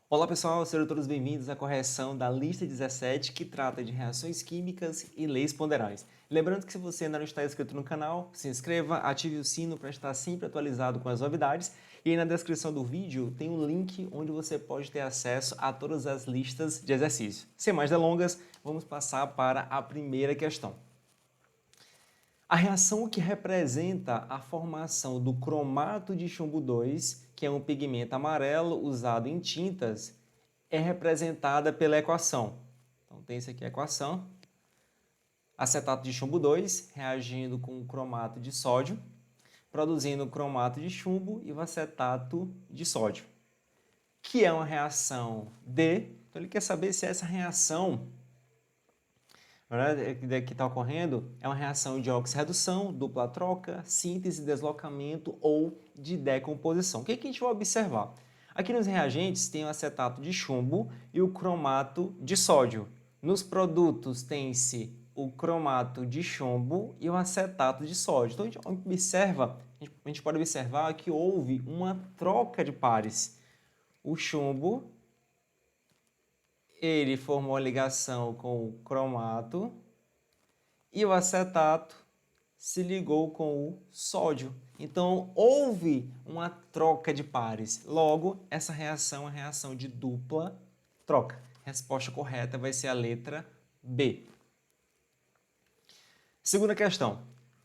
Olá pessoal, sejam todos bem-vindos à correção da lista 17, que trata de reações químicas e leis ponderais. Lembrando que se você ainda não está inscrito no canal, se inscreva, ative o sino para estar sempre atualizado com as novidades e aí na descrição do vídeo tem um link onde você pode ter acesso a todas as listas de exercícios. Sem mais delongas, vamos passar para a primeira questão. A reação que representa a formação do cromato de chumbo 2, que é um pigmento amarelo usado em tintas, é representada pela equação. Então, tem isso aqui a equação. Acetato de chumbo 2 reagindo com o cromato de sódio, produzindo o cromato de chumbo e o acetato de sódio, que é uma reação D. Então, ele quer saber se essa reação que está ocorrendo é uma reação de oxirredução, dupla troca, síntese, deslocamento ou de decomposição. O que a gente vai observar? Aqui nos reagentes tem o acetato de chumbo e o cromato de sódio. Nos produtos tem-se o cromato de chumbo e o acetato de sódio. Então a gente pode observar que houve uma troca de pares. O chumbo ele formou a ligação com o cromato e o acetato se ligou com o sódio. Então, houve uma troca de pares. Logo, essa reação é uma reação de dupla troca. A resposta correta vai ser a letra B. Segunda questão.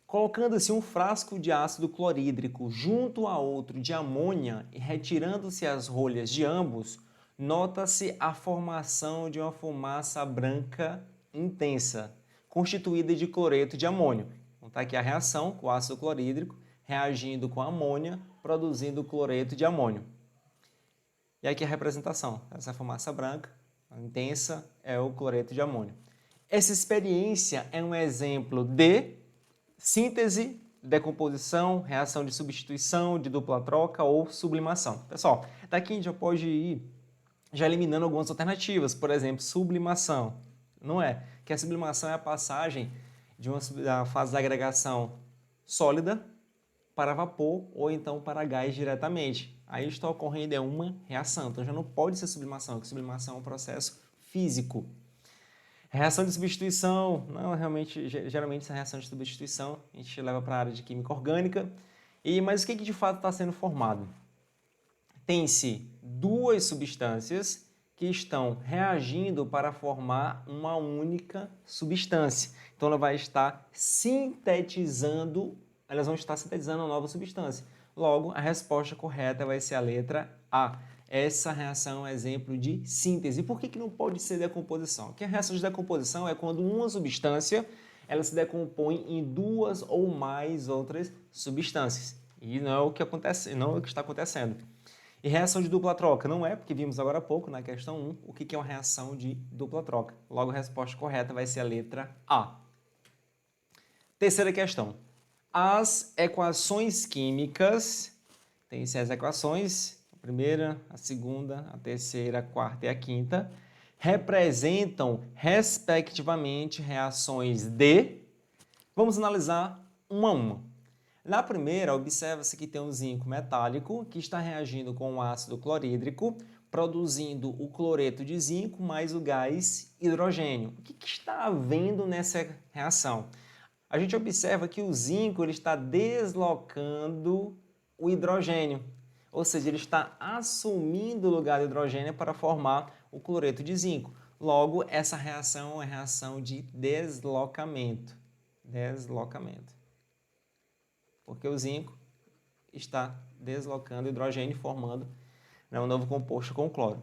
Colocando-se um frasco de ácido clorídrico junto a outro de amônia e retirando-se as rolhas de ambos, nota-se a formação de uma fumaça branca intensa, constituída de cloreto de amônio. Então está aqui a reação com o ácido clorídrico reagindo com a amônia, produzindo cloreto de amônio. E aqui a representação, essa fumaça branca intensa é o cloreto de amônio. Essa experiência é um exemplo de síntese, decomposição, reação de substituição, de dupla troca ou sublimação. Pessoal, daqui a gente já pode ir já eliminando algumas alternativas, por exemplo, sublimação. Não é, que a sublimação é a passagem da fase da agregação sólida para vapor ou então para gás diretamente. Aí está ocorrendo uma reação, então já não pode ser sublimação, porque sublimação é um processo físico. Reação de substituição, não, realmente, geralmente essa reação de substituição a gente leva para a área de química orgânica. Mas o que de fato está sendo formado? Tem-se duas substâncias que estão reagindo para formar uma única substância. Então ela vai estar sintetizando, elas vão estar sintetizando uma nova substância. Logo, a resposta correta vai ser a letra A. Essa reação é um exemplo de síntese. Por que não pode ser decomposição? Porque a reação de decomposição é quando uma substância ela se decompõe em duas ou mais outras substâncias. E não é o que acontece, não é o que está acontecendo. E reação de dupla troca? Não é, porque vimos agora há pouco na questão 1 o que é uma reação de dupla troca. Logo, a resposta correta vai ser a letra A. Terceira questão. As equações químicas, tem-se as equações, a primeira, a segunda, a terceira, a quarta e a quinta, representam, respectivamente, reações de... Vamos analisar uma a uma. Na primeira, observa-se que tem um zinco metálico que está reagindo com o ácido clorídrico, produzindo o cloreto de zinco mais o gás hidrogênio. O que está havendo nessa reação? A gente observa que o zinco ele está deslocando o hidrogênio, ou seja, ele está assumindo o lugar do hidrogênio para formar o cloreto de zinco. Logo, essa reação é uma reação de deslocamento. Porque o zinco está deslocando o hidrogênio, formando um novo composto com o cloro.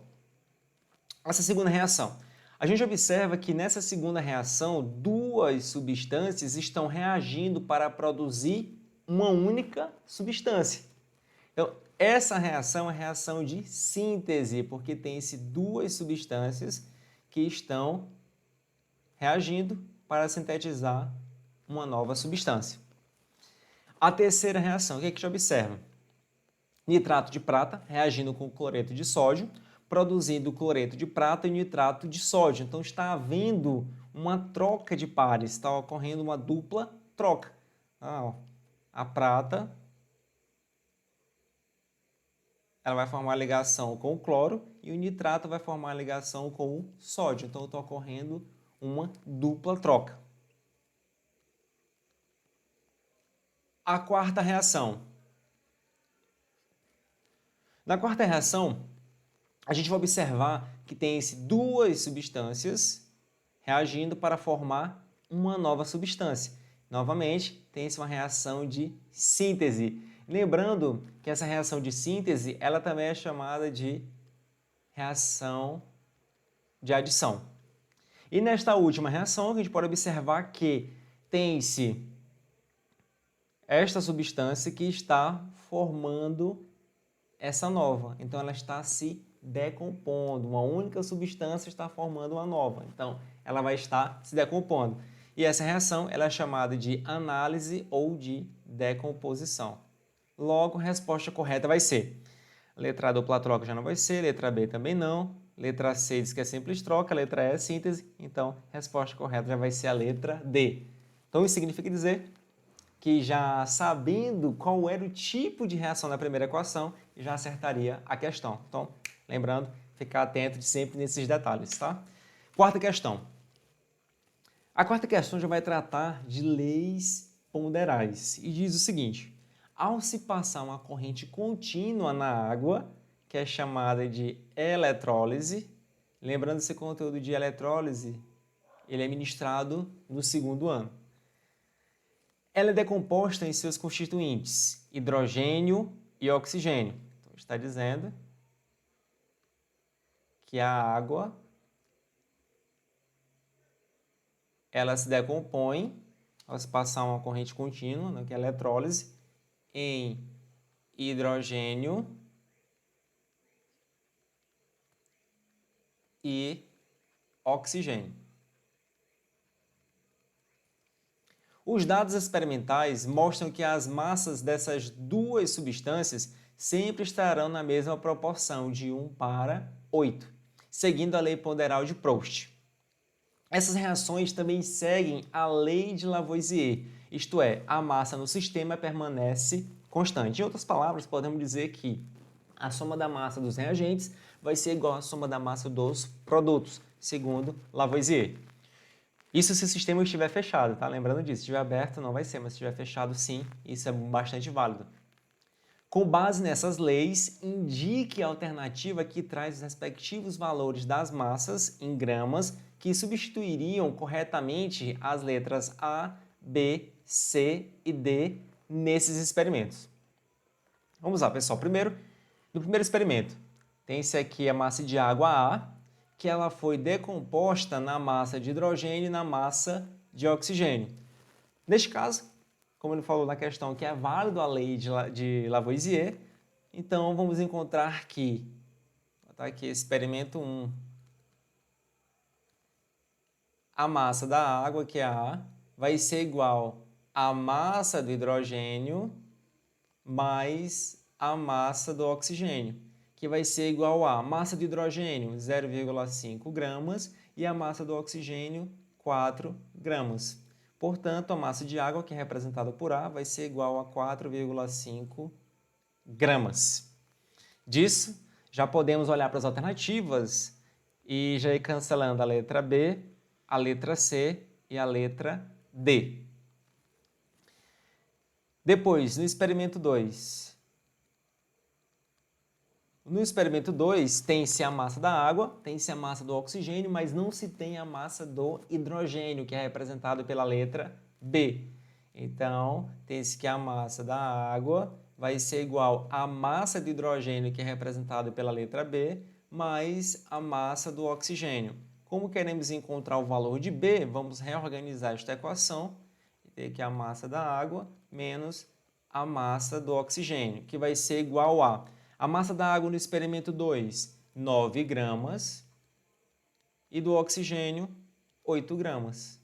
Essa segunda reação. A gente observa que nessa segunda reação, duas substâncias estão reagindo para produzir uma única substância. Então, essa reação é a reação de síntese, porque tem-se duas substâncias que estão reagindo para sintetizar uma nova substância. A terceira reação, o que a gente observa? Nitrato de prata reagindo com cloreto de sódio, produzindo cloreto de prata e nitrato de sódio. Então está havendo uma troca de pares, está ocorrendo uma dupla troca. A prata ela vai formar ligação com o cloro e o nitrato vai formar ligação com o sódio. Então, está ocorrendo uma dupla troca. A quarta reação. Na quarta reação, a gente vai observar que tem-se duas substâncias reagindo para formar uma nova substância. Novamente, tem-se uma reação de síntese. Lembrando que essa reação de síntese, ela também é chamada de reação de adição. E nesta última reação, a gente pode observar que tem-se esta substância que está formando essa nova. Então, ela está se decompondo. Uma única substância está formando uma nova. Então, ela vai estar se decompondo. E essa reação ela é chamada de análise ou de decomposição. Logo, a resposta correta vai ser: letra A, dupla troca já não vai ser, letra B também não, letra C diz que é simples troca, letra E é síntese, então a resposta correta já vai ser a letra D. Então, isso significa dizer que já sabendo qual era o tipo de reação da primeira equação, já acertaria a questão. Então, lembrando, ficar atento sempre nesses detalhes, tá? Quarta questão. A quarta questão já vai tratar de leis ponderais e diz o seguinte: ao se passar uma corrente contínua na água, que é chamada de eletrólise, lembrando esse conteúdo de eletrólise, ele é ministrado no segundo ano. Ela é decomposta em seus constituintes, hidrogênio e oxigênio. Então, está dizendo que a água ela se decompõe ao se passar uma corrente contínua, né, que é a eletrólise, em hidrogênio e oxigênio. Os dados experimentais mostram que as massas dessas duas substâncias sempre estarão na mesma proporção de 1 para 8, seguindo a lei ponderal de Proust. Essas reações também seguem a lei de Lavoisier, isto é, a massa no sistema permanece constante. Em outras palavras, podemos dizer que a soma da massa dos reagentes vai ser igual à soma da massa dos produtos, segundo Lavoisier. Isso se o sistema estiver fechado, tá? Lembrando disso, se estiver aberto não vai ser, mas se estiver fechado sim, isso é bastante válido. Com base nessas leis, indique a alternativa que traz os respectivos valores das massas em gramas que substituiriam corretamente as letras A, B, C e D nesses experimentos. Vamos lá, pessoal. No primeiro experimento, tem-se aqui a massa de água A, que ela foi decomposta na massa de hidrogênio e na massa de oxigênio. Neste caso, como ele falou na questão que é válido a lei de Lavoisier, então vamos encontrar que, vou botar aqui experimento 1, a massa da água, que é A, vai ser igual à massa do hidrogênio mais a massa do oxigênio, que vai ser igual a massa do hidrogênio, 0,5 gramas, e a massa do oxigênio, 4 gramas. Portanto, a massa de água, que é representada por A, vai ser igual a 4,5 gramas. Disso, já podemos olhar para as alternativas e já ir cancelando a letra B, a letra C e a letra D. Depois, no experimento 2. No experimento 2, tem-se a massa da água, tem-se a massa do oxigênio, mas não se tem a massa do hidrogênio, que é representado pela letra B. Então, tem-se que a massa da água vai ser igual à massa do hidrogênio, que é representado pela letra B, mais a massa do oxigênio. Como queremos encontrar o valor de B, vamos reorganizar esta equação e ter que a massa da água menos a massa do oxigênio, que vai ser igual a massa da água no experimento 2, 9 gramas, e do oxigênio, 8 gramas.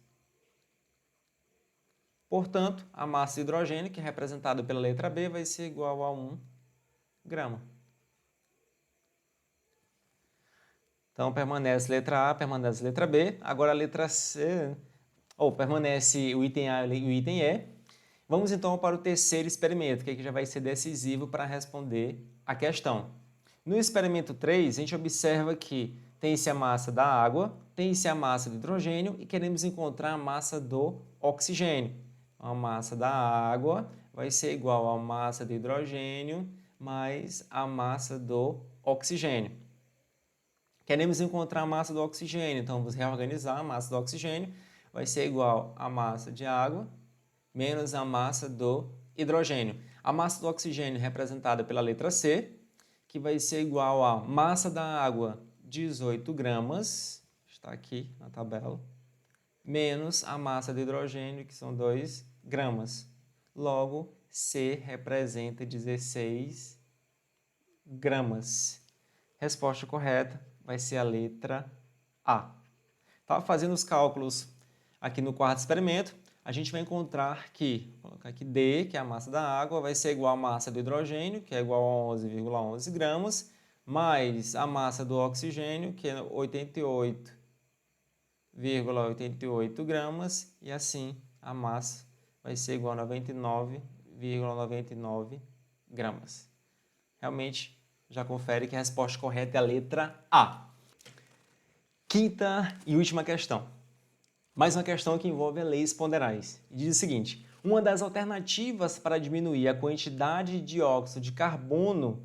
Portanto, a massa de hidrogênio, que é representada pela letra B, vai ser igual a 1 grama. Então, permanece letra A, permanece letra B. Agora a letra C, permanece o item A e o item E. Vamos então para o terceiro experimento, que aqui já vai ser decisivo para responder a questão. No experimento 3, a gente observa que tem-se a massa da água, tem-se a massa do hidrogênio e queremos encontrar a massa do oxigênio. A massa da água vai ser igual à massa do hidrogênio mais a massa do oxigênio. Queremos encontrar a massa do oxigênio, então vamos reorganizar. A massa do oxigênio vai ser igual à massa de água menos a massa do hidrogênio. A massa do oxigênio representada pela letra C, que vai ser igual à massa da água, 18 gramas, está aqui na tabela, menos a massa do hidrogênio, que são 2 gramas. Logo, C representa 16 gramas. Resposta correta vai ser a letra A. Estava fazendo os cálculos aqui no quarto experimento, a gente vai encontrar que, vou colocar aqui D, que é a massa da água, vai ser igual à massa do hidrogênio, que é igual a 11,11 gramas, mais a massa do oxigênio, que é 88,88 gramas, e assim a massa vai ser igual a 99,99 gramas. Realmente, já confere que a resposta correta é a letra A. Quinta e última questão. Mais uma questão que envolve as leis ponderais. E diz o seguinte: uma das alternativas para diminuir a quantidade de dióxido de carbono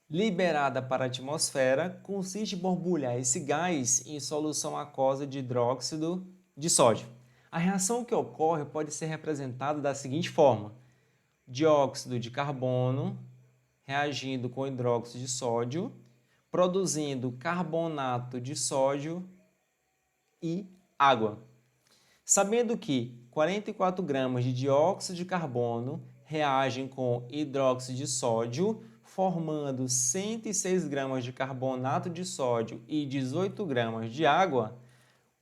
liberada para a atmosfera consiste em borbulhar esse gás em solução aquosa de hidróxido de sódio. A reação que ocorre pode ser representada da seguinte forma: dióxido de carbono reagindo com hidróxido de sódio, produzindo carbonato de sódio e água. Sabendo que 44 gramas de dióxido de carbono reagem com hidróxido de sódio, formando 106 gramas de carbonato de sódio e 18 gramas de água,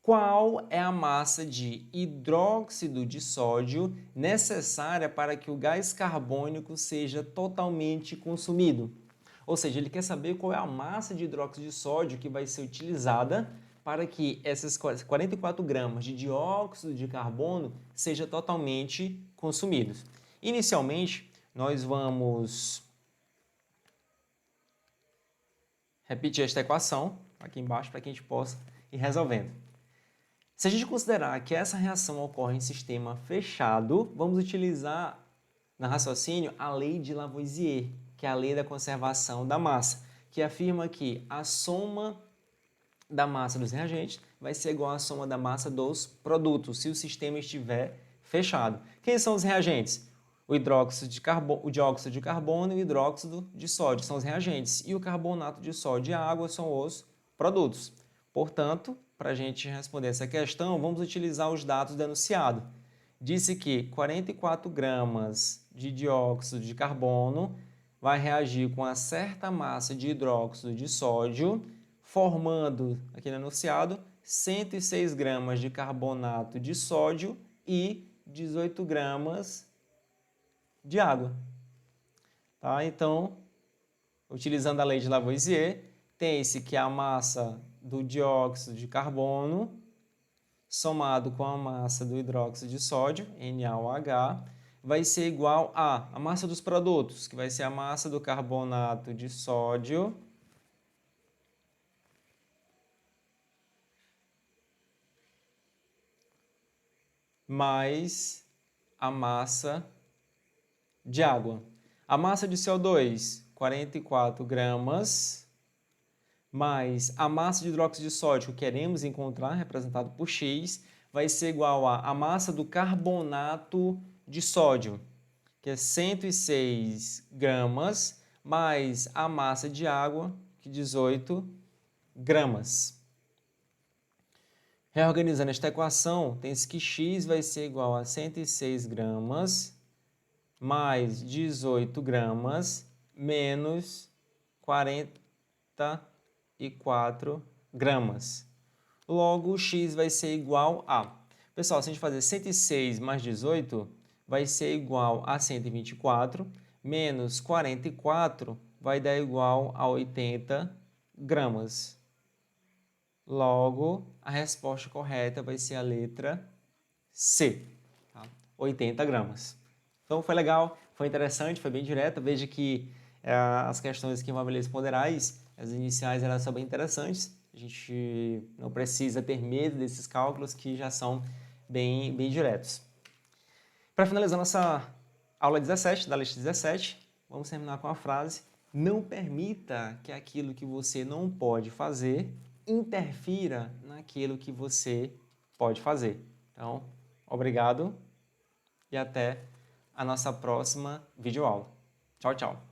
qual é a massa de hidróxido de sódio necessária para que o gás carbônico seja totalmente consumido? Ou seja, ele quer saber qual é a massa de hidróxido de sódio que vai ser utilizada para que essas 44 gramas de dióxido de carbono sejam totalmente consumidos. Inicialmente, nós vamos repetir esta equação aqui embaixo para que a gente possa ir resolvendo. Se a gente considerar que essa reação ocorre em sistema fechado, vamos utilizar no raciocínio a lei de Lavoisier, que é a lei da conservação da massa, que afirma que a soma da massa dos reagentes vai ser igual à soma da massa dos produtos, se o sistema estiver fechado. Quem são os reagentes? O dióxido de carbono e o hidróxido de sódio são os reagentes, e o carbonato de sódio e a água são os produtos. Portanto, para a gente responder essa questão, vamos utilizar os dados do enunciado. Disse que 44 gramas de dióxido de carbono vai reagir com uma certa massa de hidróxido de sódio, formando, aqui no enunciado, 106 gramas de carbonato de sódio e 18 gramas de água. Tá? Então, utilizando a lei de Lavoisier, tem-se que a massa do dióxido de carbono somado com a massa do hidróxido de sódio, NaOH, vai ser igual a massa dos produtos, que vai ser a massa do carbonato de sódio mais a massa de água. A massa de CO2, 44 gramas, mais a massa de hidróxido de sódio que queremos encontrar, representado por X, vai ser igual a massa do carbonato de sódio, que é 106 gramas, mais a massa de água, que é 18 gramas. Reorganizando esta equação, tem-se que X vai ser igual a 106 gramas, mais 18 gramas, menos 44 gramas. Logo, X vai ser igual a... Pessoal, se a gente fazer 106 mais 18, vai ser igual a 124, menos 44 vai dar igual a 80 gramas. Logo, a resposta correta vai ser a letra C, tá? 80 gramas. Então, foi legal, foi interessante, foi bem direto. Veja que As questões que envolvem leis ponderais, as iniciais, elas são bem interessantes. A gente não precisa ter medo desses cálculos que já são bem diretos. Para finalizar nossa aula 17, da lista 17, vamos terminar com a frase: não permita que aquilo que você não pode fazer interfira naquilo que você pode fazer. Então, obrigado e até a nossa próxima videoaula. Tchau, tchau!